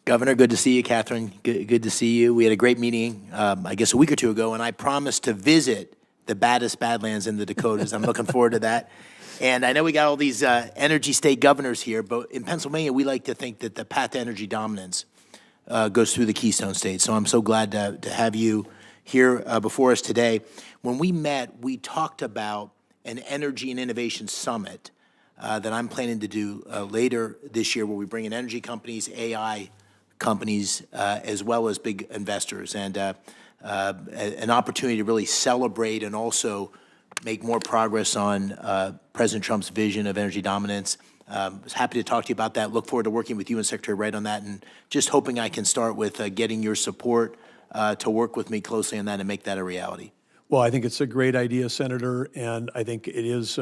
Governor, good to see you. Catherine, good to see you. We had a great meeting, I guess a week or two ago, and I promised to visit the baddest Badlands in the Dakotas. I'm looking forward to that. And I know we got all these energy state governors here, but in Pennsylvania, we like to think that the path to energy dominance goes through the Keystone State. So I'm so glad to have you here before us today. When we met, we talked about an energy and innovation summit that I'm planning to do later this year, where we bring in energy companies, AI companies, as well as big investors, and an opportunity to really celebrate and also make more progress on President Trump's vision of energy dominance. I was happy to talk to you about that. Look forward to working with you and Secretary Wright on that, and just hoping I can start with getting your support to work with me closely on that and make that a reality. Well, I think it's a great idea, Senator, and I think it is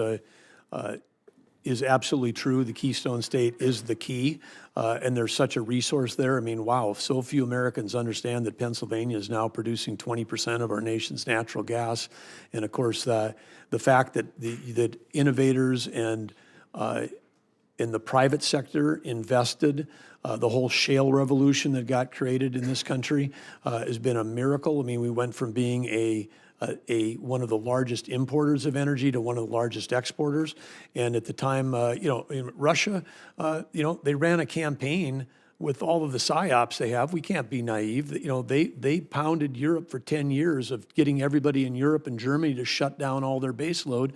absolutely true. The Keystone State is the key, and there's such a resource there. I mean, wow, so few Americans understand that Pennsylvania is now producing 20% of our nation's natural gas. And of course, the fact that that innovators and in the private sector invested, the whole shale revolution that got created in this country has been a miracle. I mean, we went from being one of the largest importers of energy to one of the largest exporters. And at the time, in Russia, they ran a campaign with all of the psyops they have. We can't be naive. They pounded Europe for 10 years of getting everybody in Europe and Germany to shut down all their base load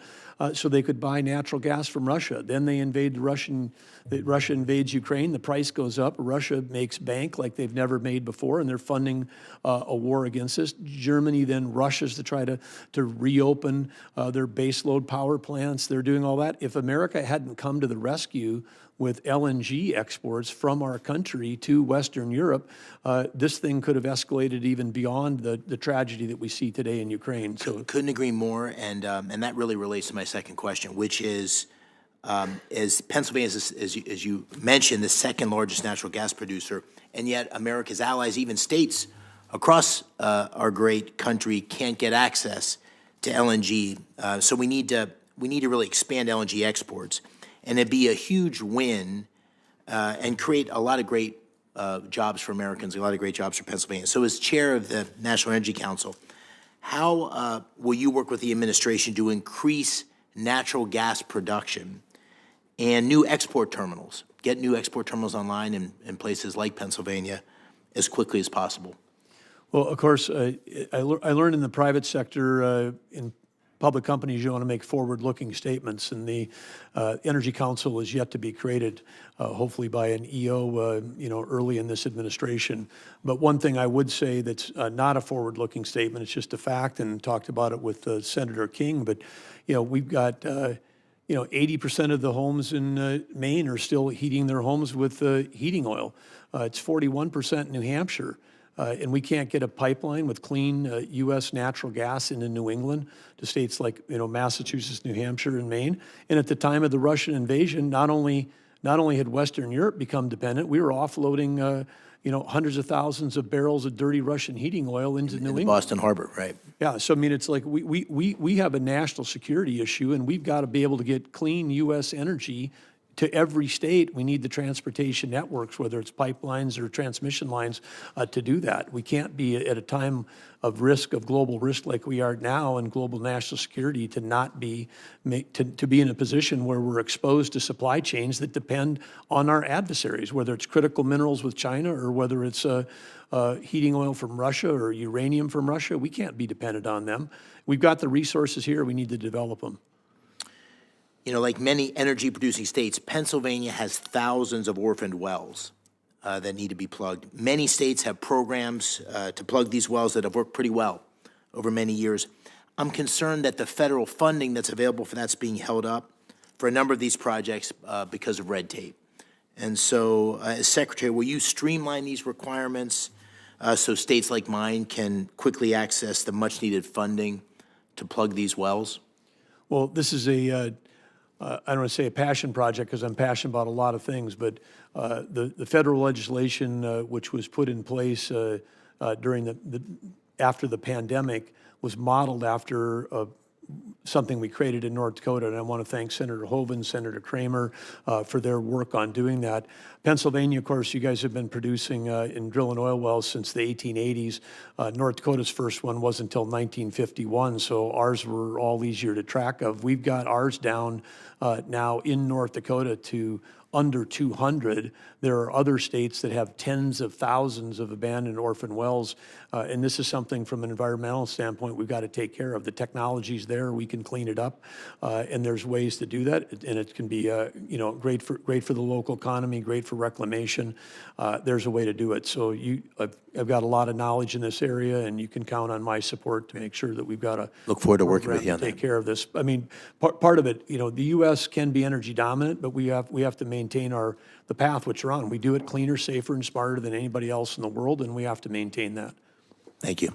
so they could buy natural gas from Russia. Then they invade Russia invades Ukraine, the price goes up, Russia makes bank like they've never made before, and they're funding a war against us. Germany then rushes to try to reopen their baseload power plants. They're doing all that. If America hadn't come to the rescue with LNG exports from our country to Western Europe, this thing could have escalated even beyond the tragedy that we see today in Ukraine. So couldn't agree more, and that really relates to my second question, which is Pennsylvania, as you mentioned, the second largest natural gas producer, and yet America's allies, even states across our great country, can't get access to LNG. So we need to really expand LNG exports. And it'd be a huge win and create a lot of great jobs for Americans, a lot of great jobs for Pennsylvania. So as chair of the National Energy Council, how will you work with the administration to increase natural gas production and new export terminals, get new export terminals online in places like Pennsylvania as quickly as possible? Well, of course, I learned in the private sector, in public companies, you want to make forward-looking statements, and the Energy Council is yet to be created, hopefully by an EO, early in this administration. But one thing I would say that's not a forward-looking statement, it's just a fact, and talked about it with Senator King. But we've got 80% of the homes in Maine are still heating their homes with heating oil. It's 41% in New Hampshire. And we can't get a pipeline with clean U.S. natural gas into New England to states like Massachusetts, New Hampshire, and Maine. And at the time of the Russian invasion, not only had Western Europe become dependent, we were offloading hundreds of thousands of barrels of dirty Russian heating oil into New England. Boston Harbor, right? Yeah. So I mean, it's like we have a national security issue, and we've got to be able to get clean U.S. energy to every state. We need the transportation networks, whether it's pipelines or transmission lines, to do that. We can't be at a time of risk, of global risk like we are now in global national security, to not be to be in a position where we're exposed to supply chains that depend on our adversaries, whether it's critical minerals with China or whether it's heating oil from Russia or uranium from Russia. We can't be dependent on them. We've got the resources here. We need to develop them. Like many energy-producing states, Pennsylvania has thousands of orphaned wells that need to be plugged. Many states have programs to plug these wells that have worked pretty well over many years. I'm concerned that the federal funding that's available for that's being held up for a number of these projects because of red tape. And so, as Secretary, will you streamline these requirements so states like mine can quickly access the much-needed funding to plug these wells? Well, this is I don't want to say a passion project because I'm passionate about a lot of things, but the federal legislation which was put in place during after the pandemic was modeled after something we created in North Dakota, and I want to thank Senator Hoeven, Senator Kramer for their work on doing that. Pennsylvania, of course, you guys have been producing in drilling oil wells since the 1880s. North Dakota's first one wasn't until 1951, so ours were all easier to track of. We've got ours down now in North Dakota to under 200. There are other states that have tens of thousands of abandoned orphan wells, and this is something from an environmental standpoint we've got to take care of. The technology's there, we can clean it up, and there's ways to do that, and it can be great for the local economy, great for reclamation. There's a way to do it. So I've got a lot of knowledge in this area, and you can count on my support to make sure that we've got a Look forward to working with you on take that. care of this. I mean, part of it, the U.S. can be energy dominant, but we have to maintain the path which we're on. We do it cleaner, safer, and smarter than anybody else in the world, and we have to maintain that. Thank you.